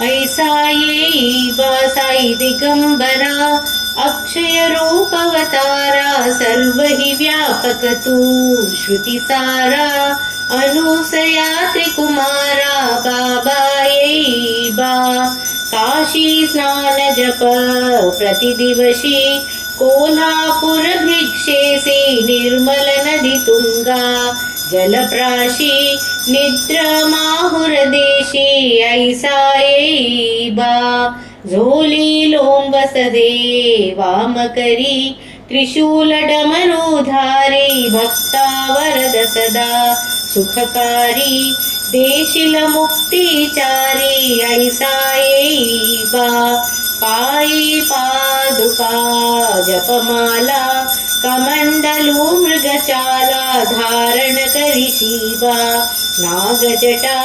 ऐसा ये साई दिगंबरा अक्षय रूपवतारा सर्व ही व्यापक तू श्रुति सारा अनुसया त्रिकुमारा बाबा ये बा काशी स्नान जप प्रतिदिवशी कोल्हापुर भिक्षेसी निर्मल नदी तुंगा जलप्राशी निद्र माहुर देशी ऐसा येईबा झोली लोंबसदे वाम करी त्रिशूल डमरुधारी भक्ता वरद सदा सुखकारी देशील मुक्तिचारी ऐसा येईबा पायी पादुका जपमाला कमंडलू मृगचाला धारण करी शिवा नागजटा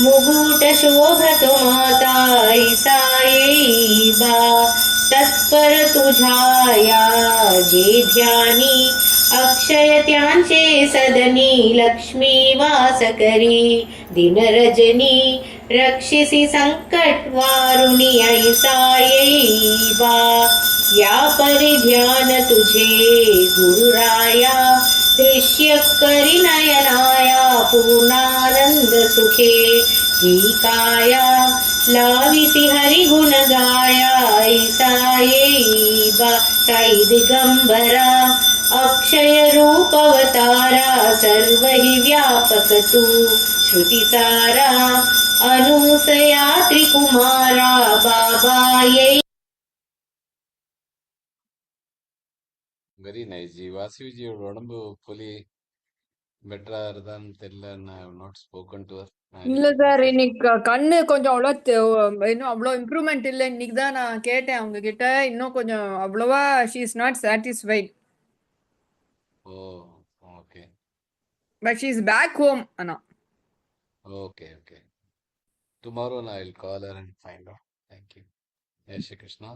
मुकुट शोभतो माता ऐसा येईबा तत्पर तुझाया जे ध्यानी अक्षय त्यांचे सदनी लक्ष्मी वास करी दिन रजनी रक्षिसी संकट वारुणी ऐसा येईबा या परिध्यान तुझे गुरुराया दृश्य करी नयनाया पूर्णानंद सुखे ही काया लाविसी हरि गुण गाया ऐसा येईबा साई दिगंबरा अक्षय रूपवतारा सर्व ही व्यापक तू श्रुति सारा अनुसया त्रिकुमारा बाबा ये வெரி நைஸ் ஜி. வாசுஜியோட உடம்பு புலி பெட்டரா இருந்தான்னு தெரியல. I have not spoken to her. இல்ல சார், இன்னைக்கு கண்ணு கொஞ்சம் இன்னும் அவ்வளோ இம்ப்ரூவ்மெண்ட் இல்லை. இன்னைக்கு தான் நான் கேட்டேன் அவங்க கிட்ட. இன்னும் கொஞ்சம் அவ்வளவா she is not satisfied, oh okay but she is back home. ஆனா okay okay. Tomorrow I will call her and find out. Thank you. Jai Shri Krishna.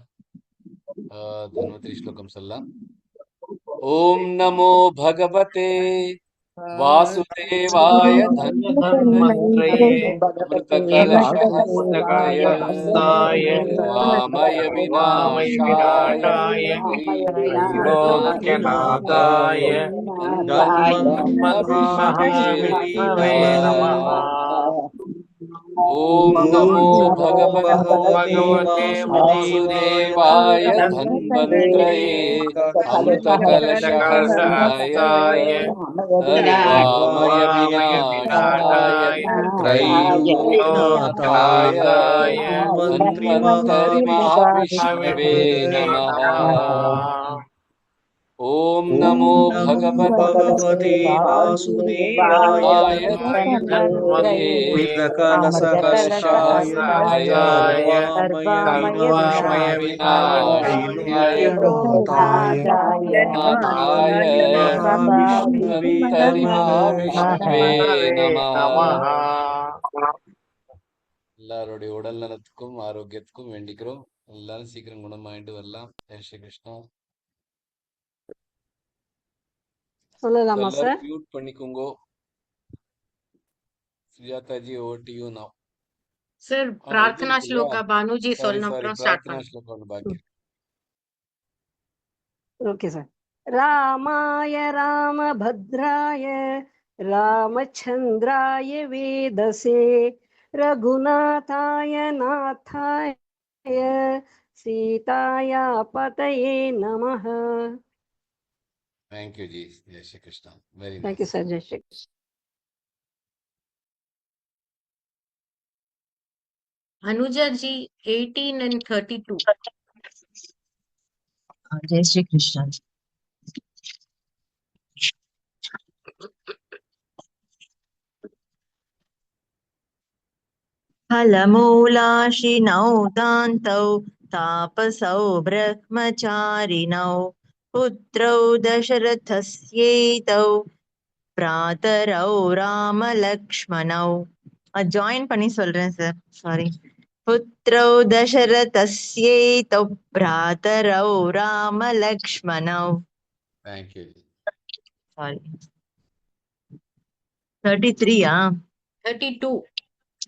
Dhanvantari श्लोकम சொல்லலாம். ओम नमो भगवते वासुदेवाय धन्वंतरये अमृतकलशहस्ताय वामय विनाशाय त्रैलोक्यनाथाय धन्वन्तरिष्वे नमः। ओम नमो भगवते वासुदेवाय धन्वंतरये अमृतकलशहस्ताय वामय विनाशाय त्रैलोक्यनाथाय धन्वन्तरि महाविष्णवे नमः। ओम नमो भगवते वासुदेवाय धन्वंतरये अमृतकलशहस्ताय वामय विनाशाय नाथाय धन्वन्तरि महाविष्णवे नमः। எல்லாருடைய உடல் நலத்துக்கும் ஆரோக்கியத்துக்கும் வேண்டிக்கிறோம். எல்லாரும் சீக்கிரம் குணமாயிட்டு வரலாம். ஜெய் ஸ்ரீ கிருஷ்ணா. சொல்லலாமா சார்? மியூட் பண்ணிக்கோங்க. Sujatha G, over to you நவ. சார் பிரார்த்தனா ஸ்லோகா பானுஜி சொல்லணும், அப்புறம் ஸ்டார்ட் பிரார்த்தனா ஸ்லோகம் ஒன்று பாக்கி இருக்கு. Okay sir. ராமாய ராமபத்ராய ராமச்சந்திராய வேதசே ரகுநாதாய நாதாய சீதாயா பதயே நமः. Thank you ji. Jai Shri Krishna. Very nice. Thank you sir. Jai Shri Krishna. Anuja ji 18 and 32. Jai Shri Krishna. फलमूलाशिनौ दान्तौ तापसौ ब्रह्मचारिणौ पुत्रौ दशरथस्यैतौ भ्रातरौ रामलक्ष्मणौ. ஜாயின் பண்ணி சொல்றேன் சார், சாரி. पुत्रौ दशरथस्यैतौ भ्रातरौ रामलक्ष्मणौ. Thank you. Sorry. 33 32.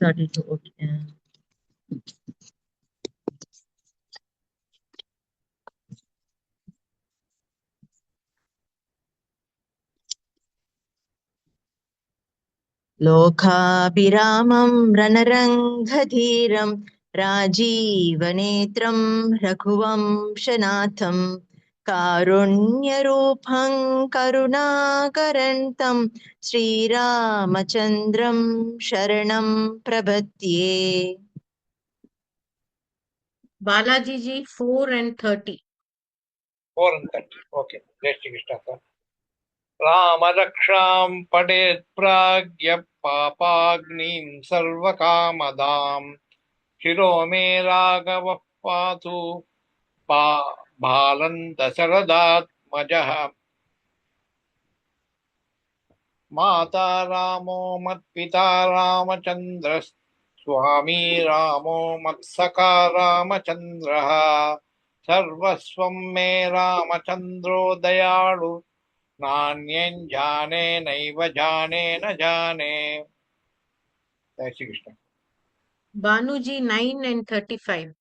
32, okay. लोकाभिरामं रणरङ्गधीरं राजीवनेत्रं रघुवंशनाथं कारुण्यरूपं करुणाकरन्तं श्रीरामचन्द्रं शरणं प्रपद्ये. Balaji ji 4 and 30. 4 and 30. Okay. Jai Shri Krishna, sir. रामरक्षां पडेत् प्राज्ञ पापाग्निं सर्वकामदां शिरो मे राघवः पातु बालं दशरथात्मजः माता रामो मत्पिता रामचन्द्रः स्वामी रामो मत्सखा रामचन्द्रः सर्वस्वं मे रामचन्द्रो दयाळु नान्यं जाने नैव जाने न जाने. जय श्री कृष्ण. Banuji 9 and 35.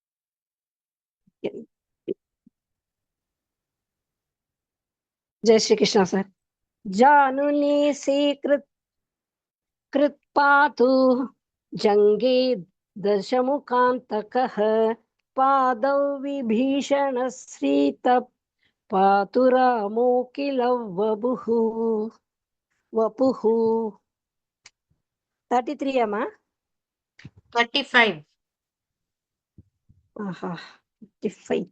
जय श्री कृष्ण सर. जानुनी स्वीकृत कृत्पातु जंगे दशमुखान्तकः पादौ विभीषण श्रीत पातु रामो किल वपुः. 33 अम्मा. 35. 35.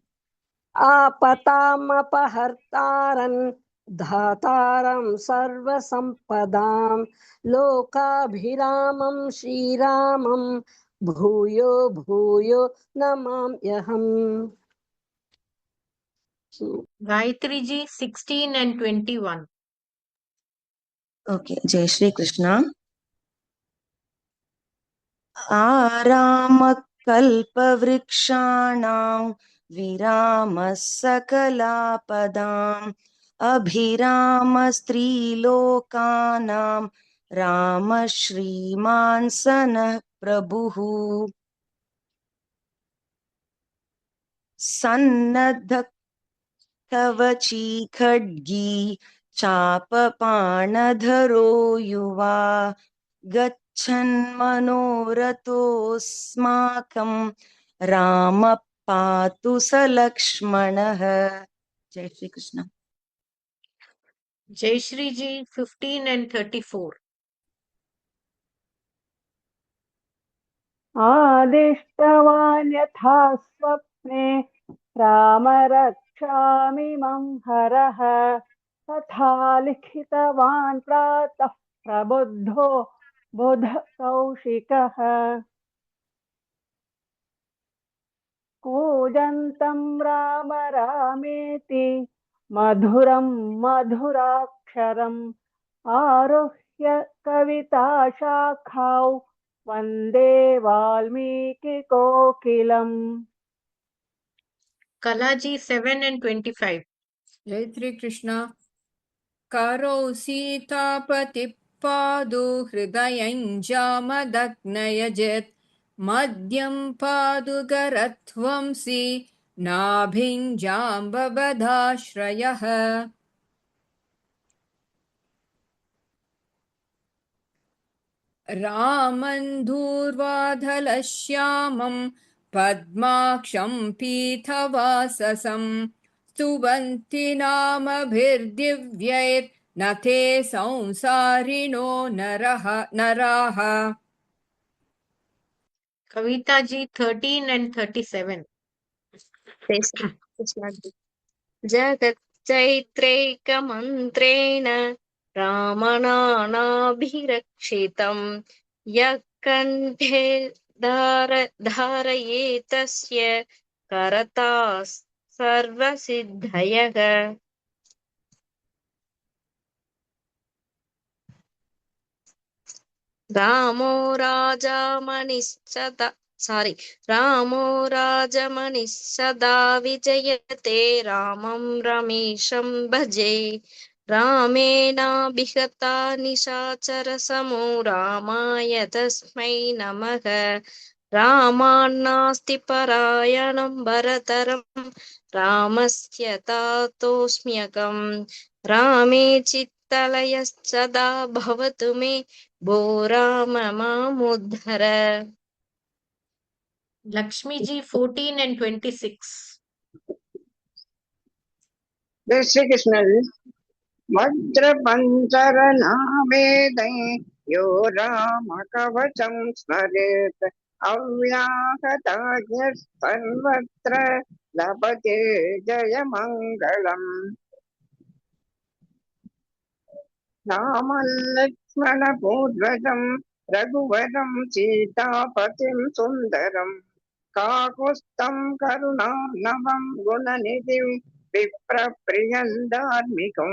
आपतामपहर्तारं धातारं सर्वसम्पदां लोकाभिरामं श्रीरामं भूयो भूयो नमाम्यहम्. Gayatri ji 16 and 21. Okay, Jai Shri Krishna. आरामकल्पवृक्षाणां विरामः सकलापदाम् अभिरामस्त्रीलोकानां रामः श्रीमान् सनः प्रभुः सन्नद्धकवची खड्गी चापपाणधरो युवा गच्छन्मनोरथोऽस्माकं रामः पातु स लक्ष्मणः. जय Shri Krishna. Jayashri ji 15 and 34. आदिष्टवान् यथा स्वप्ने राम रक्षामि मम हरः तथा लिखितवान् प्रातः प्रबुद्धो बुध कौशिकः कूजन्तं राम रामेति मधुरं मधुराक्षरम् आरुह्य कविताशाखाौ वन्दे वाल्मीकिकोकिलम्. Kalaji 7 and 25. जय श्री कृष्ण. करौ सीतापतिपादो हृदयं जामदग्नयजत् मद्यं पादुकरध्वंसी नाभिं जाम्बवदाश्रयः रामं दूर्वाधलश्यामं पद्माक्षं पीतवाससं स्तुवन्ति नामभिर्दिव्यैर्न ते संसारिणो नराः. Kavita ji 13 and 37. जगच्चैत्रैकमन्त्रेण रामनानाभिरक्षितं यः कण्ठे धारयेतस्य करताः सर्वसिद्धयः. रामो राजमणिः सदा विजयते रामं रमेशं भजे. रामेणाभिहता निशाचरसमो रामाय तस्मै नमः. रामान्नास्ति परायणं भरतरं रामस्य तातोऽस्म्यहम्. रामे भक्तलयश्चदा भवतु मे भो राम मामुद्धर Lakshmi ji 14 and 26. जय श्री कृष्ण जी। वज्रपञ्चरनावेदै यो राम कवचं स्मरेत् अव्याहताज्ञः सर्वत्र लभते जयमङ्गलम्। रामलक्ष्मणपूर्वजं रघुवरं सीतापतिं सुन्दरम् काकुत्स्थं करुणार्णवं गुणनिधिं विप्रप्रियं धार्मिकं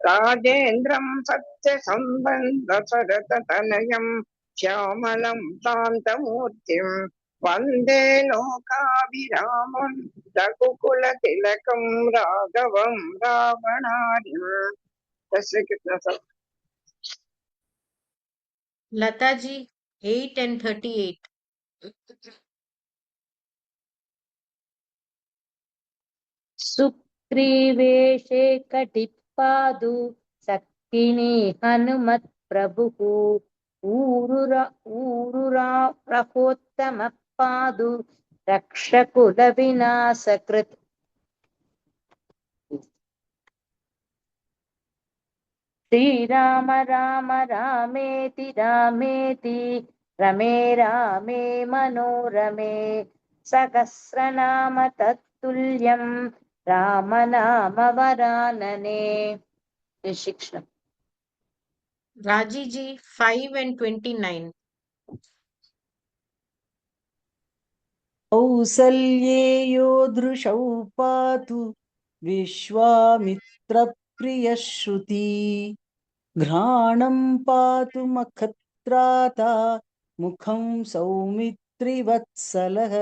राजेन्द्रं सत्यसम्बन्धशरथतनयं श्यामलं शान्तमूर्तिं वन्दे लोकाभिरामं रघुकुलतिलकं राघवं रावणार्यम्। जय श्री कृष्ण सर। Lata ji 8 and 38. सुग्रीवेशे कटिपादु सक्किनी हनुमत् प्रभुः ऊरुरा रहोत्तमपादु रक्षकुल विनाशकृत् श्रीराम राम रामेति रामेति रमे रामे मनोरमे सहस्रनाम तत्तुल्यं रामनाम वरानने। जय Shri Krishna. Raji ji 5 and 29. कौसल्येयो दृशौ पातु विश्वामित्रप्रियश्रुती घ्राणं पातु मखत्राता मुखं सौमित्रिवत्सलः।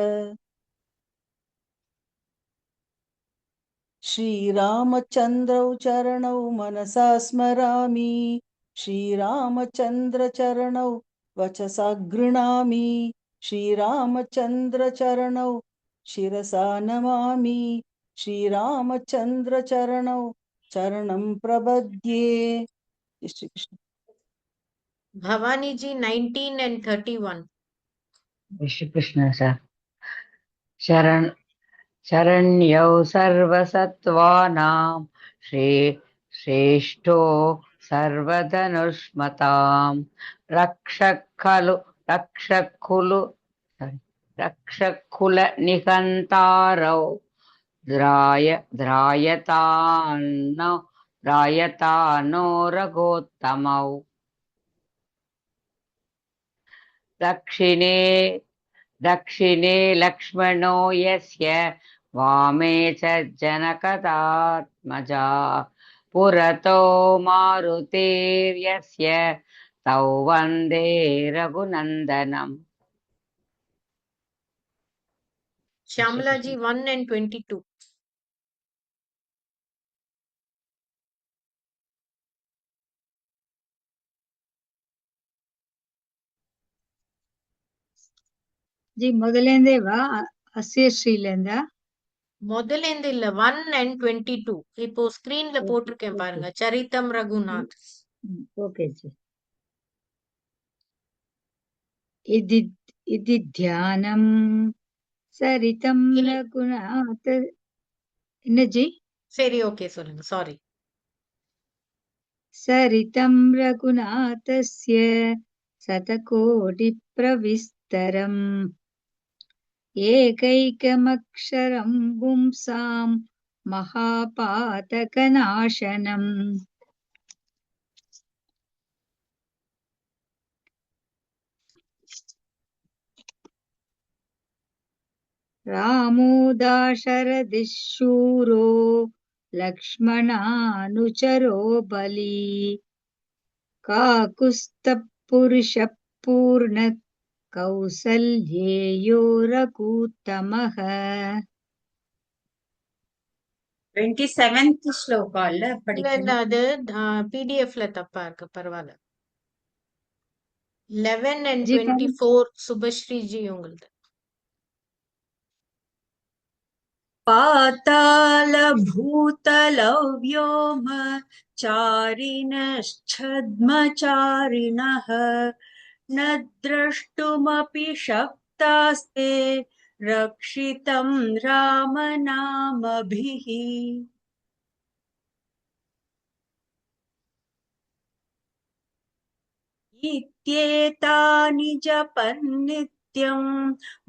श्रीरामचन्द्रौ चरणौ मनसा स्मरामि श्रीरामचन्द्रचरणौ वचसा गृह्णामि श्रीरामचन्द्रचरणौ शिरसा नमामि श्रीरामचन्द्रचरणौ चरणं प्रपद्ये। Shri Krishna. Bhavani ji 19 and 31. जय श्री कृष्ण सर। शरण्यौ सर्वसत्त्वानां श्रेष्ठो सर्वधनुष्मतां रक्षकुलनिहन्तारौ ध्रायतानो रघोत्तमौ दक्षिणे लक्ष्मणो यस्य वामे च जनकदात्मजा पुरतो मारुतेर्यस्य तौ वन्दे रघुनन्दनम्। Shyamala ji 1 and 22. ஜி முதலேந்தேவா அஸ்ய ஸ்ரீலேந்தா முதலேந்து இல்ல 1 and 22. இப்போ ஸ்கிரீன்ல போட்டிருக்கேன் பாருங்க. சரிதம் ரகுநாத். ஓகே ஜி. इति ध्यानं சரிதம் ரகுநாத் என்ன ஜி? சரி ஓகே சொல்லுங்க. சாரி. சரிதம் ரகுநாதஸ்ய சதகோடி பிரவிஸ்தரம் ஏகைகமக்ஷரம் பும்சாம் மகாபாதகநாசனம் ராமோ தாசரதிஷூரோ லக்ஷ்மணானுச்சரோ பலி காகுஸ்தபுருஷ பூர்ண கௌசல்யேயோ ரகூத்தமஹ. 27th ஸ்லோகா இல்ல இல்ல படிக்கணும். அது பிடிஎஃப்ல தப்பா இருக்கு. பரவாயில்ல. 11 and 24 சுபஸ்ரீ ஜி உங்களுது. पातालभूतलव्योम चारिणश्छद्मचारिणः न द्रष्टुमपि शक्तास्ते रक्षितं रामनामभिः। इत्येतानि जपन्नित्यं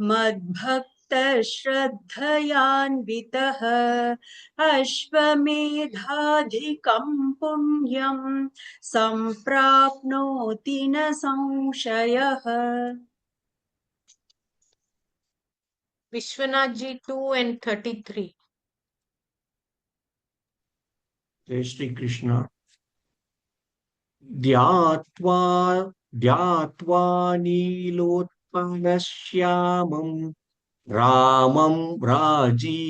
मद्भक्तश्रद्धयान्वितः अश्वमेधाधिकं पुण्यं सम्प्राप्नोति न संशयः। Vishwanath ji 2 and 33. जय श्री कृष्ण। ध्यात्वा नीलोत्पलश्यामं रामं राजीवलोचनं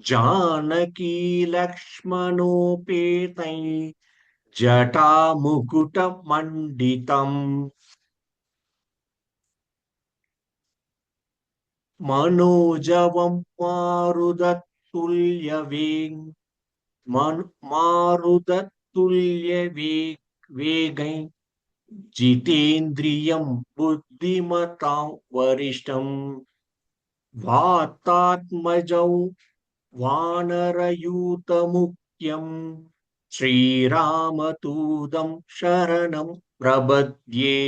जानकी लक्ष्मणोपेतं जटामुकुटमण्डितम् मनोजवं मारुततुल्यवेगं जितेन्द्रियं बुद्धिमतां वरिष्ठं वातात्मजौ वानरयूतमुख्यं श्रीरामदूतं शरणं प्रपद्ये।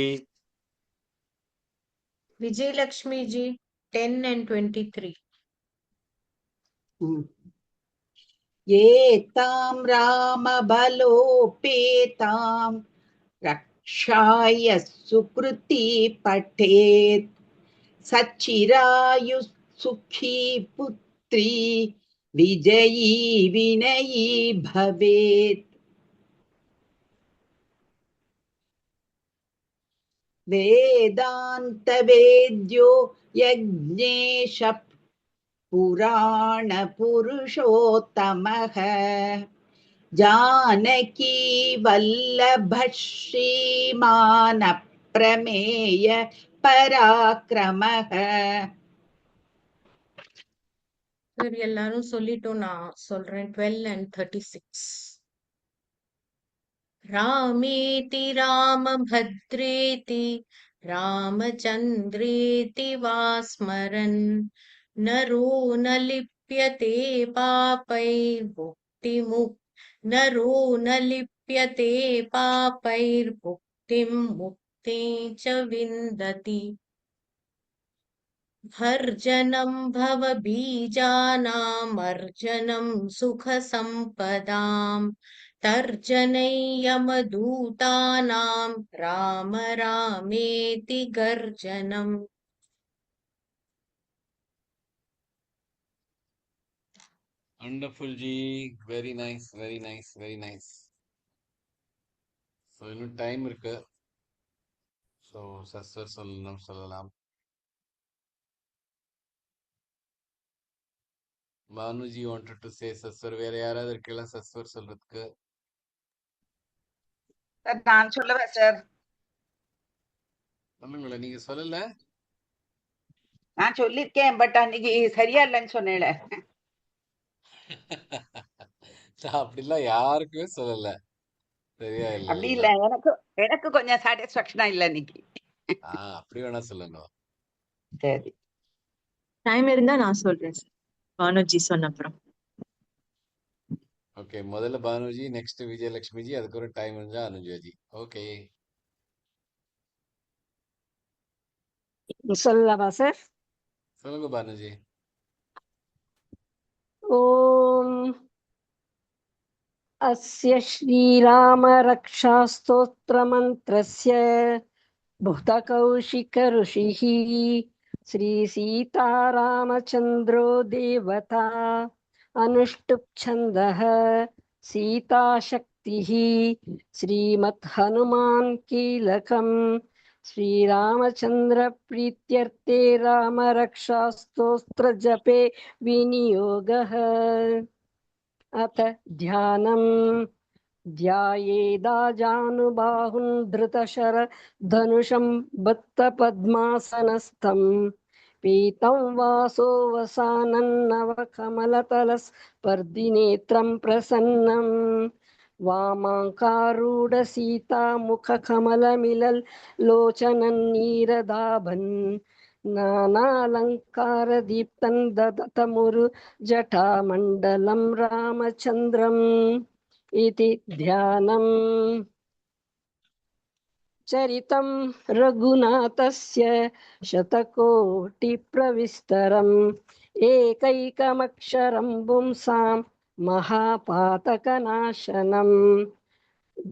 Vijay Lakshmi ji 10 and 23. एतां रामबलोपेतां रक्षाय सुकृती पठेत् सच्चिरायुः सुखी पुत्री विजयी विनयी भवेत्। वेदान्तवेद्यो यज्ञेश पुराणपुरुषोत्तमः जानकी वल्लभः श्रीमान् अप्रमेय पराक्रमः। Sir, எல்லாரும் சொல்லிட்டோம், நான் சொல்றேன். 12 and 36. रामेति रामभद्रेति रामचन्द्रेति वा स्मरन् नरो न लिप्यते पापैर्मुक्तिं मुक्तिं च विन्दति। भर्जनं भवबीजानामर्जनं सुखसम्पदाम् तर्जनैयमदूतानां राम रामेति गर्जनम्। Wonderful ji, very nice, very nice, very nice. So இன்னும் டைம் இருக்கு. So சஸ்வர் சொல்லலாம். Banuji wanted to say சஸ்வர், வேற யாராவது இருக்கலாம் சஸ்வர் சொல்றதுக்கு? நான் சொல்லுவேன் சார். சொல்லுங்களேன், நீங்க சொல்லல. நான் சொல்லிருக்கேன், பட் அன்னைக்கு சரியா இல்லைன்னு சொன்னேன். அப்படிலாம் யாருக்குமே சொல்லல. சரியா இல்ல. அப்படி இல்ல, எனக்கு கொஞ்சம் சாட்டிஸ்பாக்சனா இல்ல இன்னைக்கு. அப்படி வேணா சொல்லுங்க. சரி, டைம் இருந்தா நான் சொல்றேன் சார், பானுஜி சொன்ன அப்புறம். ஓகே, முதல்ல பானுஜி, நெக்ஸ்ட் விஜயலட்சுமி ஜி, அதுக்கு ஒரு டைம் இருந்தா அனுஜா ஜி. ஓகே, சொல்லவா சார்? சொல்லுங்க பானுஜி. ஓம் अस्य श्रीरामरक्षास्तोत्रमन्त्रस्य भूतकौशिकऋषिः श्रीसीतारामचन्द्रो देवता अनुष्टुप्छन्दः सीताशक्तिः श्रीमद्हनुमान् कीलकम् श्रीरामचन्द्रप्रीत्यर्थे रामरक्षास्तोत्रजपे विनियोगः। अथ ध्यानं ध्यायेदाजानुबाहुं धृतशरधनुषं बद्धपद्मासनस्थं पीतं वासो वसानन्नवकमलतलस्पर्धिनेत्रं प्रसन्नं वामाङ्कारूढसीतामुखकमलमिलल्लोचनन्नीरदाभन् नानालङ्कारदीप्तं ददतमुरु जटामण्डलं रामचन्द्रम् इति ध्यानम्। चरितं रघुनाथस्य शतकोटिप्रविस्तरम् एकैकमक्षरं पुंसां महापातकनाशनम्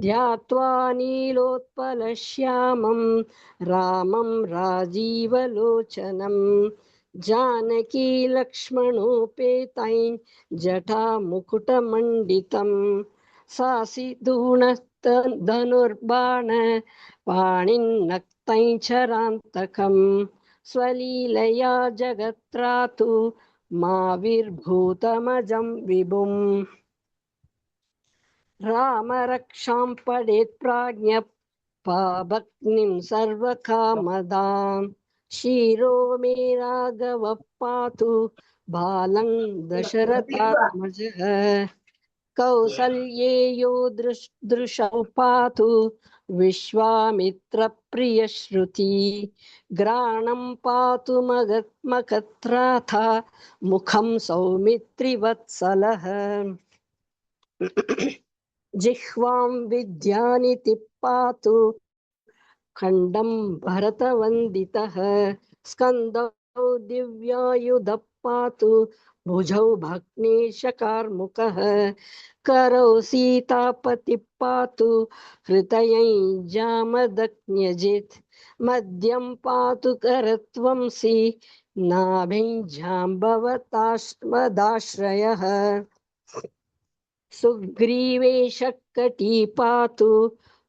ध्यात्वा नीलोत्पलश्यामं रामं राजीवलोचनं जानकी लक्ष्मणोपेतैं जटामुकुटमण्डितं सासिधूणधनुर्बाण पाणिन्नक्तैं चरान्तकं स्वलीलया जगत्रातु माविर्भूतमजं विभुम् राम रक्षां पडेत् प्राज्ञ पावक्निं सर्वकामदां शिरो मे राघव पातु बालं दशरथात्मजः कौसल्येयो दृशौ पातु विश्वामित्रप्रियश्रुति ग्राणं पातु मगत्मकत्राथा मुखं सौमित्रिवत्सलः जिह्वां विद्यानिति पातु खण्डं भरतवन्दितः स्कन्दौ दिव्यायुधः पातु भुजौ भग्नेशकार्मुकः करौ सीतापतिः पातु हृदयै जामदग्न्यजित् मध्यं पातु करत्वंसि नाभिं जाम्बवताश्मदाश्रयः सुग्रीवेशकटी पातु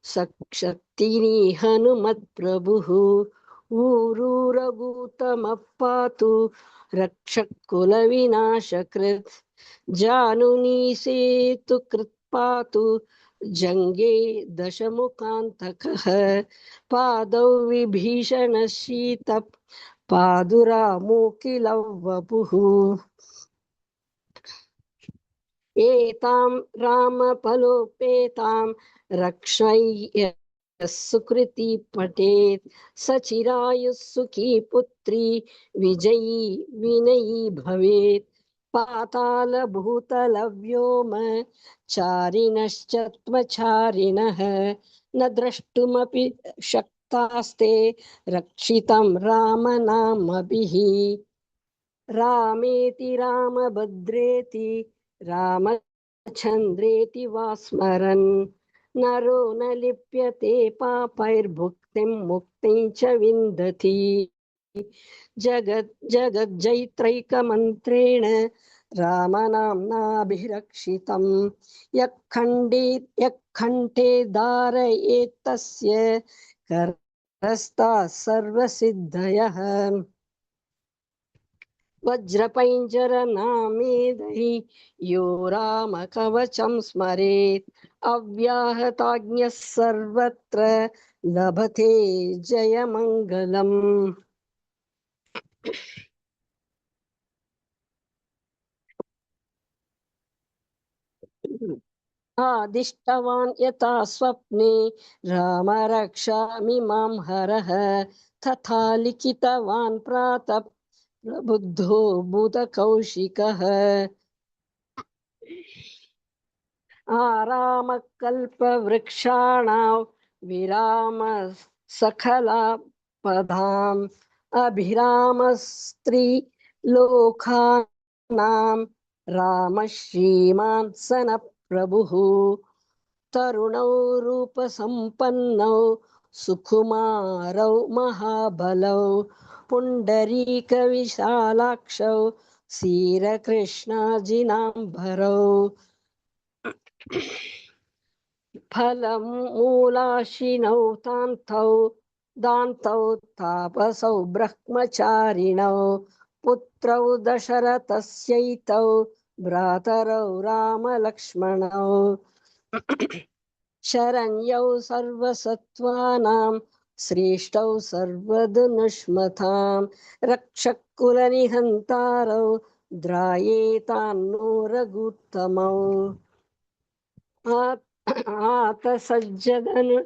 शक्तिनी हनुमत्प्रभुः ऊरू रघुतमः पातु रक्षकुलविनाशकृत् जानुनी सेतुकृत् पातु जङ्गे दशमुखान्तकः पादौ विभीषणशीतः पादुरामोकिलौ वपुः एतां रामफलोपेतां रक्षय सुकृति पठेत् सचिरायुः सुखी पुत्री विजयी विनयी भवेत् पातालभूतलव्योम चारिणश्चत्वचारिणः न द्रष्टुमपि शक्तास्ते रक्षितं रामनामभिः रामेति रामभद्रेति रामचन्द्रेति वा स्मरन् नरो न लिप्यते पापैर्भुक्तिं मुक्तिं च विन्दति जगज्जैत्रैकमन्त्रेण रामनाम्नाभिरक्षितं यक्खण्ठे धारयेत्तस्य करस्ताः सर्वसिद्धयः वज्रपैञ्जरनामेदहि यो रामकवचं स्मरेत् अव्याहताज्ञः सर्वत्र लभते जयमङ्गलम्। आदिष्टवान् यथा स्वप्ने राम रक्षामि मां हरः तथा लिखितवान् प्रातः प्रबुद्धो भूतकौशिकः आरामकल्पवृक्षाणां विराम सकलापदाम् अभिरामस्त्रीलोकानां राम श्रीमान् सनप्रभुः तरुणौ रूपसम्पन्नौ सुकुमारौ महाबलौ पुण्डरीकविशालाक्षौ क्षीरकृष्णाजिनाम्बरौ फलमूलाशिनौ दान्तौ तापसौ ब्रह्मचारिणौ पुत्रौ दशरथस्यैतौ भ्रातरौ रामलक्ष्मणौ शरण्यौ सर्वसत्त्वानां श्रेष्ठौ सर्वधनुष्मतां रक्षकुलनिहन्तारौ ध्रायेतान्नो रघुत्तमौ आतसज्जदनु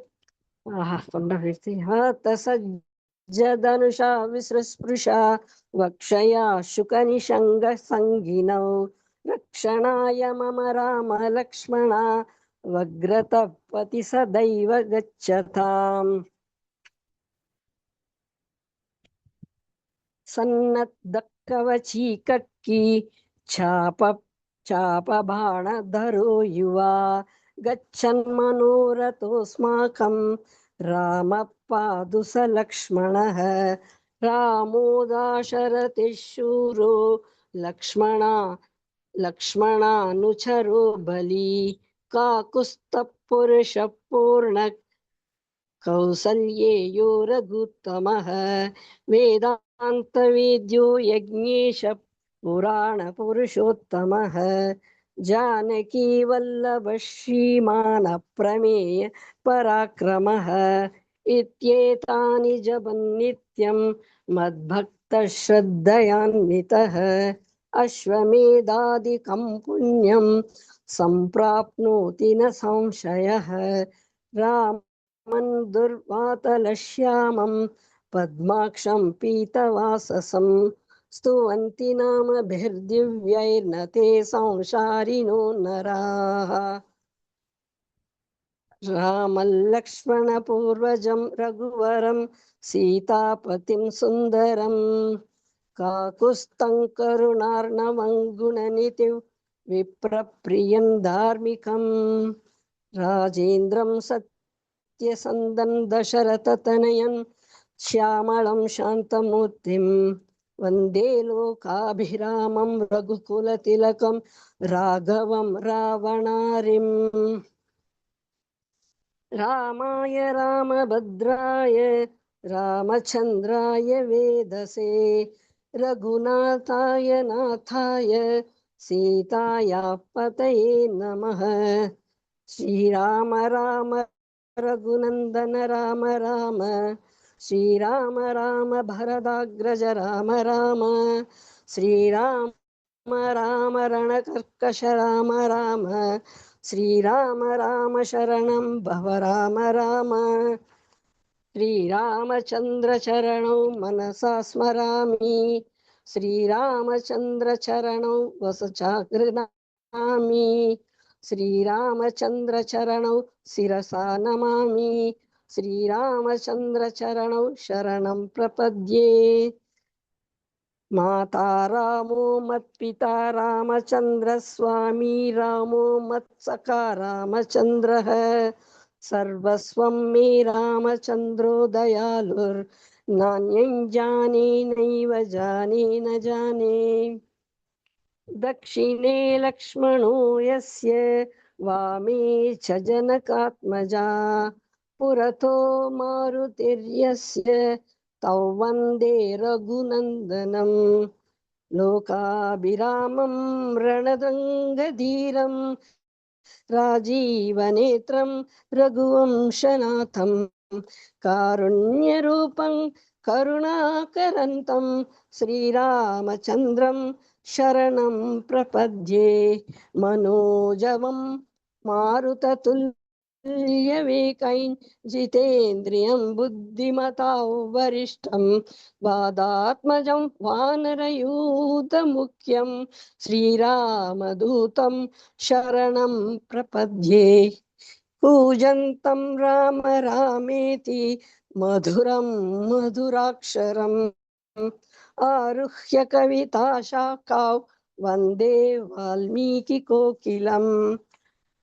आतसज्जदनुषा विसृस्पृशा वक्षया शुकनिषङ्गसङ्गिनौ रक्षणाय मम राम लक्ष्मणा वग्रतपति सदैव गच्छताम् सन्नद्धकवची कट्की चापबाणधरो युवा गच्छन्मनोरथोऽस्माकं रामः पातु स लक्ष्मणः रामो दाशरथिः शूरो लक्ष्मणानुचरो बली काकुत्स्थः पुरुषः पूर्णः कौसल्येयो रघुत्तमः वेदान्तवेद्यो यज्ञेश पुराणपुरुषोत्तमः जानकी वल्लभः श्रीमान् अप्रमेय पराक्रमः इत्येतानि जपन्नित्यं मद्भक्तः श्रद्धयान्वितः अश्वमेधादिकं पुण्यं सम्प्राप्नोति न संशयः दुर्वातलश्यामं पद्माक्षं पीतवाससं स्तुवन्ति नामभिर्दिव्यैर्न ते संसारिणो नराः रामलक्ष्मणपूर्वजं रघुवरं सीतापतिं सुन्दरं काकुत्स्थं करुणार्णवं गुणनिधिं विप्रप्रियं धार्मिकं राजेन्द्रं सत्यसन्दं दशरथतनयं श्यामलं शान्तमूर्तिं वन्दे लोकाभिरामं रघुकुलतिलकं राघवं रावणारिम् रामाय रामभद्राय रामचन्द्राय वेदसे रघुनाथाय नाथाय सीताया पतये नमः श्रीराम राम रघुनन्दन राम राम श्रीराम राम भरदाग्रज राम राम श्रीराम राम रणकर्कश राम राम श्रीराम राम शरणं भव राम राम श्रीरामचन्द्र चरणौ मनसा स्मरामि श्रीरामचन्द्र चरणौ वसचा गृह्णामि श्रीरामचन्द्र चरणौ शिरसा नमामि श्रीरामचन्द्र चरणौ शरणं प्रपद्ये माता रामो मत्पिता रामचन्द्र स्वामी रामो मत्सखा रामचन्द्रः सर्वस्वं मे रामचन्द्रो दयालुर्नान्यं जाने नैव जाने न जाने दक्षिणे लक्ष्मणो यस्य वामे च जनकात्मजा पुरतो मारुतिर्यस्य तौ वन्दे रघुनन्दनं लोकाभिरामं रणरङ्गधीरं राजीवनेत्रं रघुवंशनाथं कारुण्यरूपं करुणाकरन्तं श्रीरामचन्द्रं शरणं प्रपद्ये मनोजवं मारुततुल्यवेगं जितेन्द्रियं बुद्धिमतां वरिष्ठं वादात्मजं वानरयूथमुख्यं श्रीरामदूतं शरणं प्रपद्ये कूजन्तं राम रामेति मधुरं मधुराक्षरम् आरुह्य कविताशाखां वन्दे वाल्मीकिकोकिलम्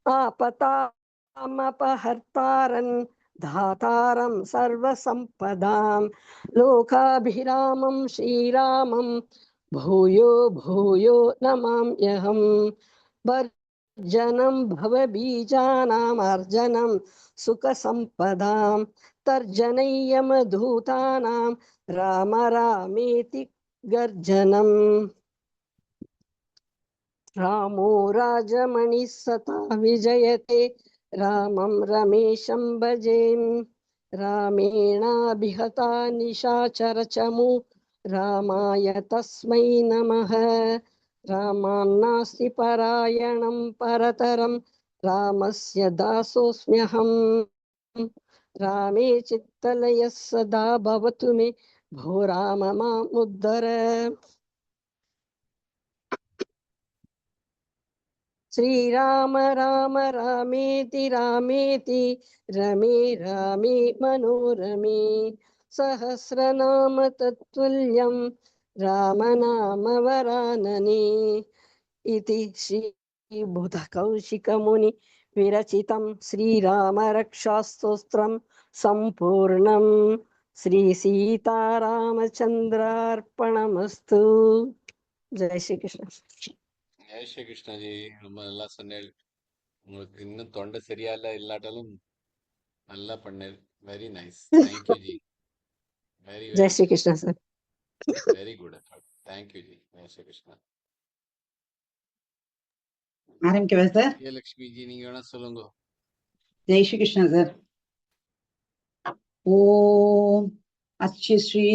आपतामपहर्तारं धातारं सर्वसम्पदां लोकाभिरामं श्रीरामं भूयो भूयो नमाम्यहम् भर्जनं भवबीजानामर्जनं सुखसम्पदां तर्जनय्यमधूतानां राम रामेति गर्जनम् रामो राजमणिः सता विजयते रामं रमेशं भजे रामेणाभिहता निशाचरचमु रामाय तस्मै नमः। रामान्नास्ति परायणं परतरं रामस्य दासोऽस्म्यहम्। रामे चित्तलयः सदा भवतु मे भो राम मामुद्धर। श्रीराम राम रामेति रामेति रमे रामे मनोरमे सहस्रनाम तत्तुल्यं रामनाम वरानने। इति श्रीबुधकौशिकमुनि विरचितं श्रीरामरक्षास्तोत्रं सम्पूर्णं। श्रीसीतारामचन्द्रार्पणमस्तु। जय श्री कृष्ण। ஜெய் ஸ்ரீ கிருஷ்ணாஜி, ரொம்ப நல்லா சொன்னேன். உங்களுக்கு இன்னும் தொண்டை சரியா இல்லாட்டாலும் நல்லா பண்ணேன். Very nice. Thank you ji. Very Jai very Shri good. Krishna sir. Very good effort. Thank you ji. Jai Shri Krishna. ஆரம்பிக்கவா சார்? விஜயலட்சுமி ஜி, நீங்க வேணா சொல்லுங்க. ஜெய் ஸ்ரீ கிருஷ்ணா சார். ஓம் அஸ்ய ஸ்ரீ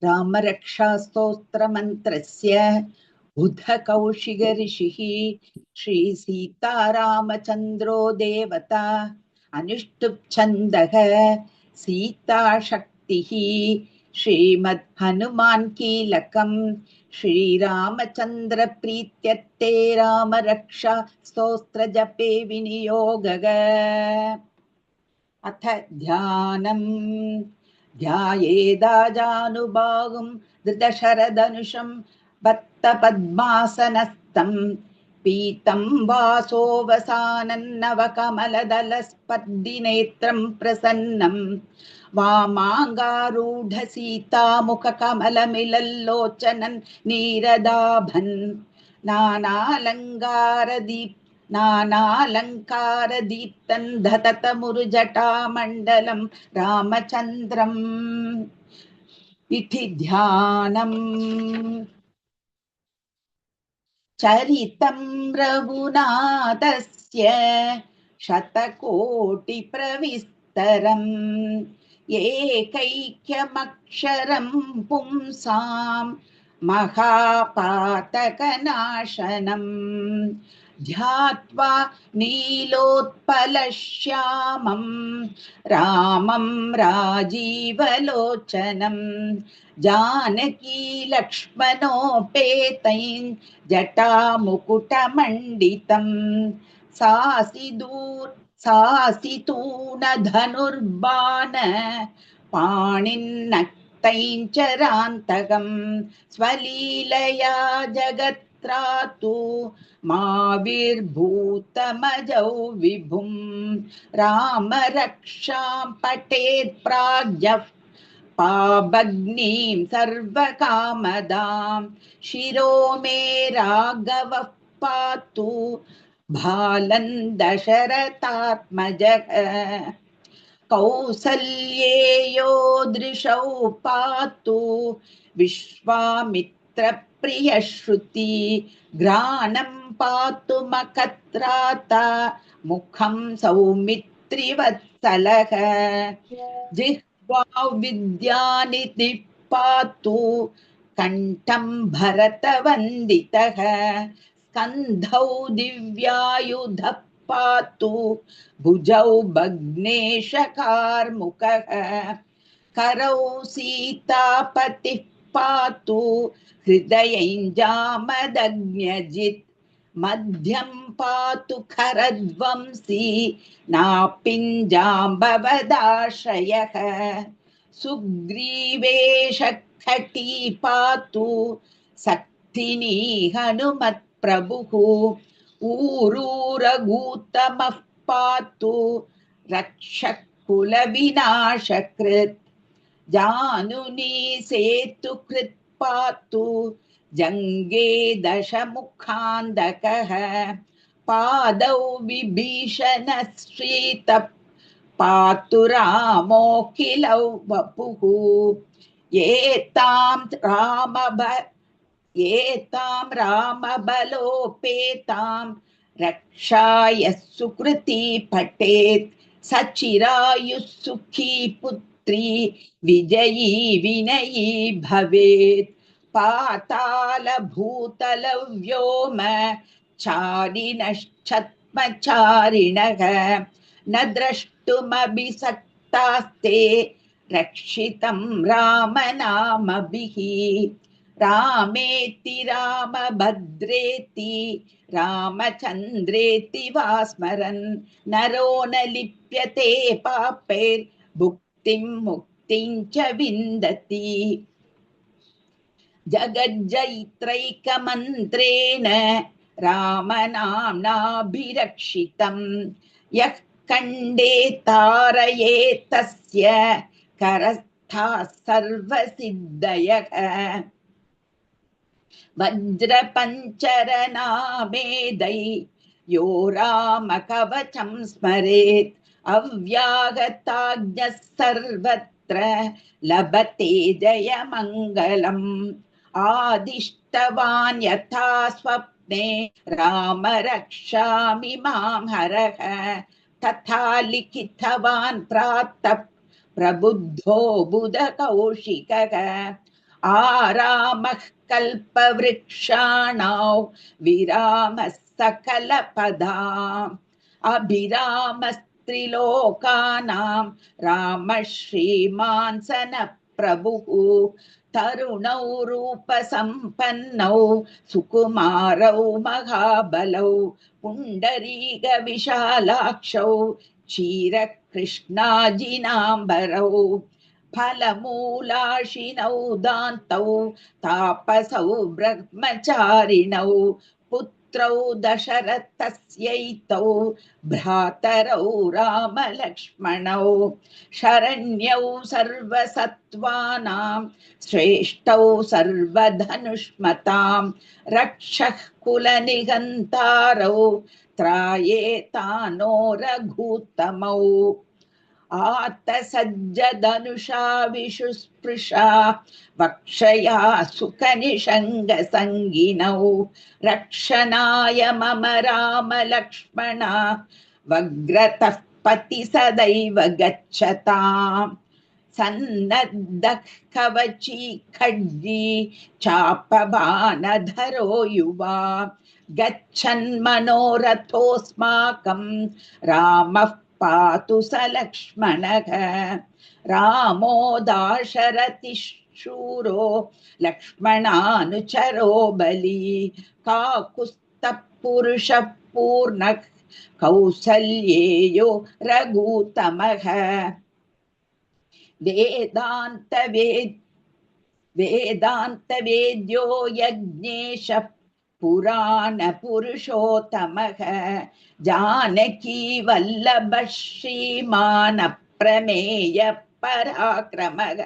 ராமரக்ஷா ஸ்தோத்திர மந்திரஸ்ய புத்த கௌஷிக ரிஷிः ஸ்ரீ சீதாராமச்சந்திரோ தேவதா அனுஷ்டுப் சந்தக சீதா சக்திः ஸ்ரீமத் ஹனுமான் கீலகம் ஸ்ரீராமச்சந்திர பிரீத்யர்த்தே ராமரக்ஷா ஸ்தோத்திர ஜபே விநியோகக. अथ ध्यानम् ध्यायेदाजानुबाहुं धृतशरधनुषं बत्तपद्मासनस्थं पीतं वासोऽवसानन्नवकमलदलस्पर्धिनेत्रं प्रसन्नं वामाङ्गारूढसीतामुखकमलमिलल्लोचनं नीरदाभन् नानालङ्कारदीप्तं धततमुरुजटामण्डलं रामचन्द्रम् इति ध्यानम्। चरितं रघुनाथस्य शतकोटिप्रविस्तरम् एकैक्यमक्षरं पुंसां महापातकनाशनम् ध्यात्वा नीलोत्पलश्यामं रामं राजीवलोचनं जानकी लक्ष्मणोपेतैः जटामुकुटमण्डितं सासितूणधनुर्बाण पाणिन्नक्तैश्चरान्तकं स्वलीलया जगत्रातु माविर्भूतमजौ विभुं रामरक्षां पठेत् प्राज्ञः पावग्नीं सर्वकामदां शिरो मे राघवः पातु भालं दशरथात्मजः कौसल्येयो दृशौ पातु विश्वामित्रप्रियश्रुति घ्राणं पातु मखत्राता मुखं सौमित्रिवत्सलः जिह्वा विद्यानिधिः पातु कण्ठं भरतवन्दितः स्कन्धौ दिव्यायुधः पातु भुजौ भग्नेशकार्मुकः करौ सीतापतिः पातु हृदयैञ्जामदग्न्यजित् मध्यं पातु खरध्वंसी नापिञ्जाम्बवदाश्रयः सुग्रीवेशखटी पातु शक्तिनी हनुमत्प्रभुः ऊरूरगूतमः पातु रक्षकुलविनाशकृत् जानुनी सेतुकृत् पातु जङ्गे दशमुखान्दकः पादौ विभीषणश्रीतः पातु रामोऽखिलौ वपुः एतां रामबलोपेतां रक्षाय सुकृती पठेत् सचिरायुः सुखी पुत्री विजयी विनयी भवेत् पाताल भूतल व्योम चारिणश्छत्मचारिणः न द्रष्टुमभिसक्तास्ते रक्षितं रामनामभिः रामेति रामभद्रेति रामचन्द्रेति वा स्मरन् नरो न लिप्यते पापैर्भुक्तिं मुक्तिं च विन्दति जगज्जैत्रैकमन्त्रेण रामनाम्नाभिरक्षितं यः खण्डे तारयेत् तस्य करस्थाः सर्वसिद्धयः वज्रपञ्चरनामेदै यो रामकवचं स्मरेत् अव्यागताज्ञः सर्वत्र लभते जयमङ्गलम् आदिष्टवान् यथा स्वप्ने राम रक्षामि मां हरः तथा लिखितवान् प्रातः प्रबुद्धो बुधकौशिकः आरामः कल्पवृक्षाणां विरामः सकलपदाम् अभिरामस्त्रिलोकानां रामः श्रीमान् सनः प्रभुः तरुणौ रूपसम्पन्नौ सुकुमारौ महाबलौ पुण्डरीकविशालाक्षौ क्षीरकृष्णाजिनाम्बरौ फलमूलाशिनौ दान्तौ तापसौ ब्रह्मचारिणौ पुत्रौ दशरथस्यैतौ भ्रातरौ रामलक्ष्मणौ शरण्यौ सर्वसत्त्वानां श्रेष्ठौ सर्वधनुष्मतां रक्षः कुलनिहन्तारौ त्रायेतानो रघुत्तमौ आतसज्जधनुषा विशुस्पृशा वक्षया सुखनिषङ्गसङ्गिनौ रक्षणाय मम राम लक्ष्मणा वग्रतः पति सदैव गच्छताम् सन्नद्धः कवची खड्गी चापबाणधरो युवा गच्छन् मनोरथोऽस्माकं रामः पातु स लक्ष्मणः रामो दाशरथिः शूरो लक्ष्मणानुचरो बली काकुत्स्थः पुरुषः पूर्णः कौसल्येयो रघुत्तमः वेदान्तवेद्यो यज्ञेशः पुराणपुरुषोत्तमः जानकी वल्लभः श्रीमान् अप्रमेयः पराक्रमः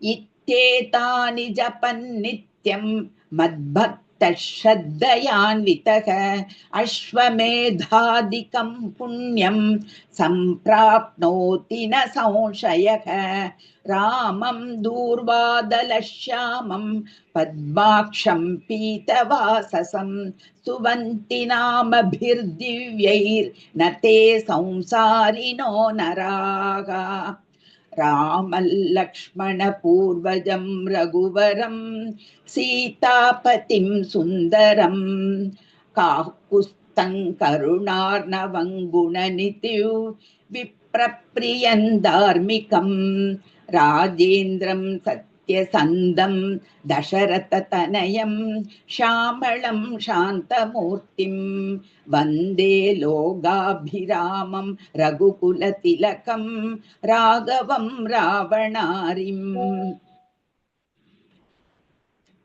इत्येतानि जपन् नित्यं मद्भक्तः श्रद्धयान्वितः अश्वमेधादिकं पुण्यं सम्प्राप्नोति न संशयः रामं दूर्वादलश्यामं पद्माक्षं पीतवाससं सुवन्तिनामभिर्दिव्यैर्न ते संसारिणो नराः रामलक्ष्मणपूर्वजं रघुवरं सीतापतिं सुन्दरं काकुत्स्थं करुणार्णवं गुणनिधिं विप्रप्रियं धार्मिकं राजेन्द्रं सत्यसन्धं दशरथतनयं श्यामलं शान्तमूर्तिं वन्दे लोकाभिरामं रघुकुलतिलकं राघवं रावणारिम्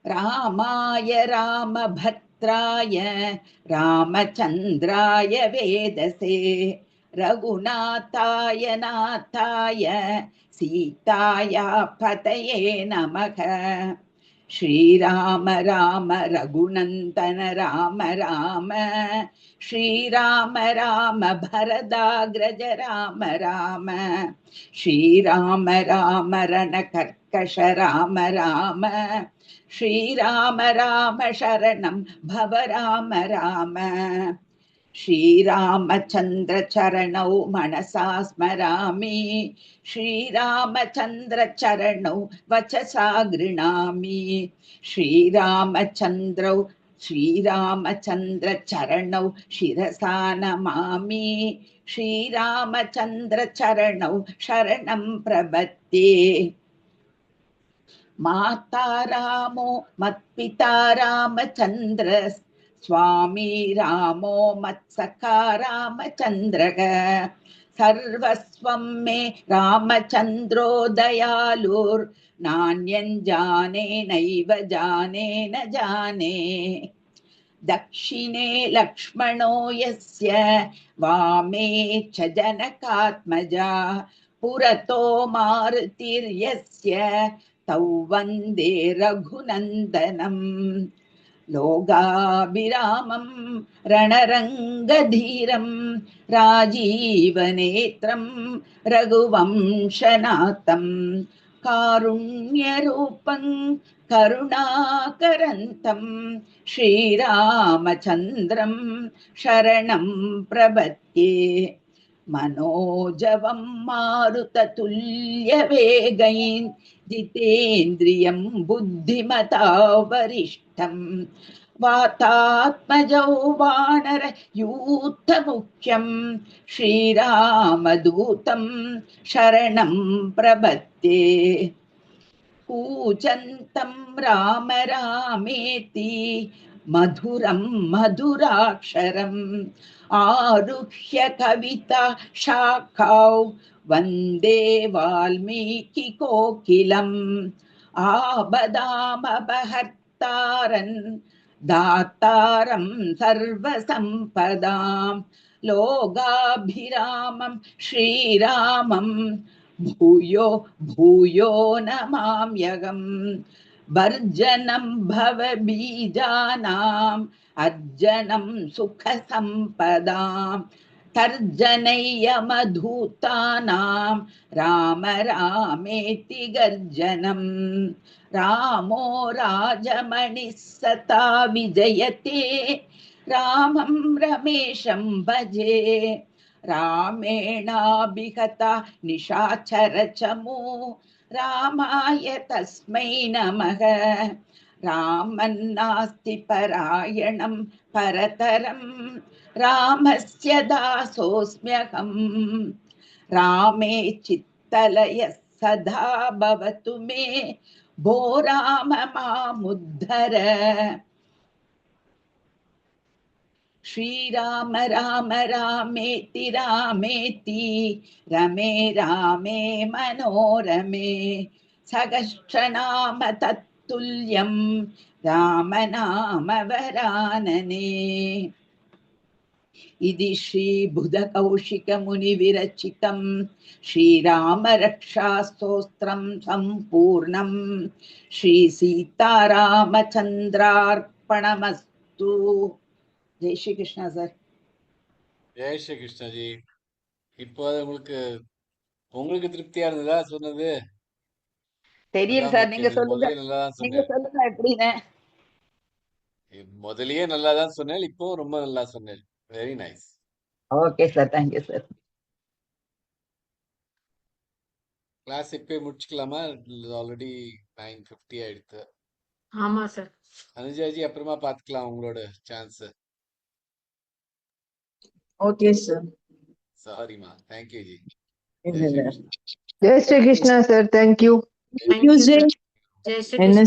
रामाय रामभद्राय रामचन्द्राय वेदसे रघुनाथाय नाथाय सीताया पतये नमः श्रीराम राम रघुनन्दन राम राम श्रीराम राम भरदाग्रज राम राम श्रीराम राम रणकर्कश राम राम श्रीराम राम शरणं भव राम राम श्रीरामचन्द्रचरणौ मनसा स्मरामि श्रीरामचन्द्रचरणौ वचसा गृह्णामि श्रीरामचन्द्रचरणौ शिरसा नमामि श्रीरामचन्द्रचरणौ शरणं प्रपद्ये माता रामो मत्पिता रामचन्द्र स्वामी रामो मत्सखा रामचन्द्रः सर्वस्वं मे रामचन्द्रो दयालुर्नान्यं जाने नैव जाने न जाने दक्षिणे लक्ष्मणो यस्य वामे च जनकात्मजा पुरतो मारुतिर्यस्य तौ वन्दे रघुनन्दनम् लोकाभिरामं रणरङ्गधीरं राजीवनेत्रं रघुवंशनाथं कारुण्यरूपं करुणाकरन्तं श्रीरामचन्द्रं शरणं प्रपद्ये मनोजवं मारुततुल्यवेगैः जितेन्द्रियं बुद्धिमता वरिष्ठं वातात्मजौ वानरयूथमुख्यं श्रीरामदूतं शरणं प्रपद्ये कूजन्तं राम रामेति मधुरं मधुराक्षरम् आरुह्य कविता शाखौ वन्दे वाल्मीकि कोकिलम् आबदामपहर्तारन् दातारं सर्वसम्पदां लोकाभिरामं श्रीरामं भूयो भूयो नमाम्यहम् भर्जनं भवबीजानाम् अर्जनं सुखसम्पदां तर्जनयमधूतानां राम रामेति गर्जनम् रामो राजमणिः सता विजयते रामं रमेशं भजे रामेणाभिहता निशाचरचमू रामाय तस्मै नमः रामन्नास्ति परायणं परतरं रामस्य दासोऽस्म्यहम् रामे चित्तलयः सदा भवतु मे भो राम मामुद्धर श्रीराम राम रामेति रामेति रमे रामे मनोरमे सहस्रनाम तत्तुल्यं रामनाम वरानने इति श्रीबुधकौशिकमुनिविरचितं श्रीरामरक्षास्तोत्रं सम्पूर्णं श्रीसीतारामचन्द्रार्पणमस्तु जय श्री कृष्णा सर ஜெய் ஸ்ரீ கிருஷ்ணஜி. இப்போ அது உங்களுக்கு உங்களுக்கு திருப்தியா இருந்ததா சொன்னது? தெரியல அதான் சார் நீங்க முக்கியம். சொல்லுங்க முதல்லயே நல்லா தான் நீங்க சொன்னேன். சொல்லுங்க எப்படின்னு முதல்லயே நல்லா தான் சொன்னேன். இப்போ ரொம்ப நல்லா சொன்னேன். Very nice. Okay sir thank you sir class இப்பயே முடிச்சுக்கலாமா? ஆல்ரெடி 9:50 ஆயிடுத்து. ஆமா சார். அனுஜாஜி அப்புறமா பார்த்துக்கலாம் உங்களோட சான்ஸ். Okay sir. சாரிமா. தேங்க்யூ ஜி. இல்ல ஜெய் ஸ்ரீ இல்ல. Krishna. Jai Shri Krishna sir. Thank you. Thank you sir. Jai Shri என்ன கிருஷ்ணா.